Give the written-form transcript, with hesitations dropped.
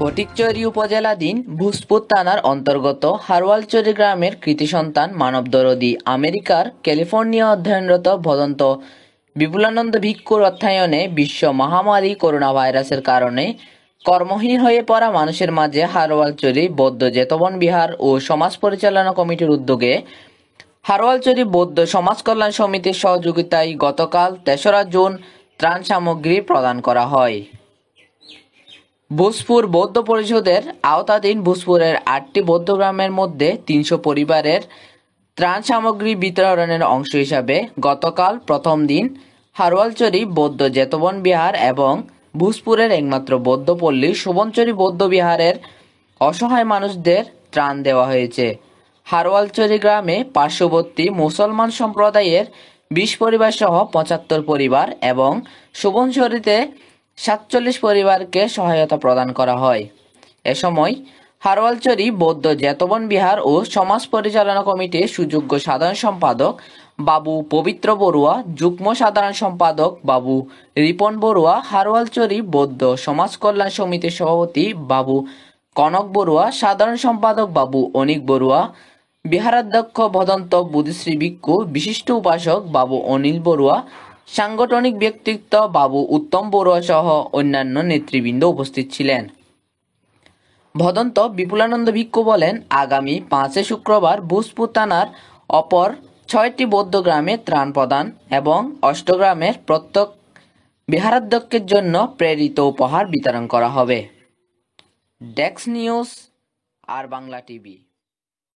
ফটিকছড়ি উপজেলাধীন ভূসপুর থানার অন্তর্গত হারওয়ালচরি গ্রামের কৃতি সন্তান মানবদরদী আমেরিকার ক্যালিফোর্নিয়া অধ্যয়নরত ভদন্ত বিপুলানন্দ ভিক্ষুর অর্থায়নে বিশ্ব মহামারী করোনা ভাইরাসের কারণে কর্মহীন হয়ে পড়া মানুষের মাঝে হারওয়ালচরি বৌদ্ধ জেতবন বিহার ও সমাজ পরিচালনা কমিটির উদ্যোগে হারওয়ালচরি বৌদ্ধ সমাজ কল্যাণ সমিতির সহযোগিতায় গতকাল ৩রা জুন ত্রাণ সামগ্রী প্রদান করা হয়। ভূসপুর বৌদ্ধ পরিষদের আওতাধীন ভূসপুরের ৮টি বৌদ্ধ গ্রামের মধ্যে ৩০০ পরিবারের ত্রাণ সামগ্রী বিতরণের অংশ হিসাবে গতকাল প্রথম দিন হারওয়ালচরি বৌদ্ধ জেতবন বিহার এবং ভূসপুরের একমাত্র বৌদ্ধ পল্লী সুবনচরি বৌদ্ধ বিহারের অসহায় মানুষদের ত্রাণ দেওয়া হয়েছে। হারওয়ালচরি গ্রামে পার্শ্ববর্তী মুসলমান সম্প্রদায়ের ২০ পরিবার সহ ৭৫ পরিবার এবং সুবনচরিতে ৪৭ পরিবারকে সহায়তা প্রদান করা হয়। এ সময় হারওয়ালচরি বৌদ্ধ জেতবন বিহার ও সমাজ পরিচালনা কমিটির সুযোগ্য সাধারণ সম্পাদক বাবু পবিত্র বড়ুয়া, যুগ্ম সাধারণ সম্পাদক বাবু রিপন বড়ুয়া, হারওয়ালচরি বৌদ্ধ সমাজ কল্যাণ সমিতির সভাপতি বাবু কনক বড়ুয়া, সাধারণ সম্পাদক বাবু অনিক বড়ুয়া, বিহারাধ্যক্ষ ভদন্ত বুদ্ধিশ্রী ভিক্ষু, বিশিষ্ট উপাসক বাবু অনিল বড়ুয়া, সাংগঠনিক ব্যক্তিত্ব বাবু উত্তম বড়ুয়া সহ অন্যান্য নেতৃবৃন্দ উপস্থিত ছিলেন। ভদন্ত বিপুলানন্দ ভিক্ষু বলেন, আগামী ৫ শুক্রবার ভূসপুর থানার অপর ৬টি বৌদ্ধ গ্রামে ত্রাণ প্রদান এবং ৮ গ্রামের প্রত্যেক বিহারাধ্যক্ষের জন্য প্রেরিত উপহার বিতরণ করা হবে। ডেস্ক নিউজ আর বাংলা টিভি।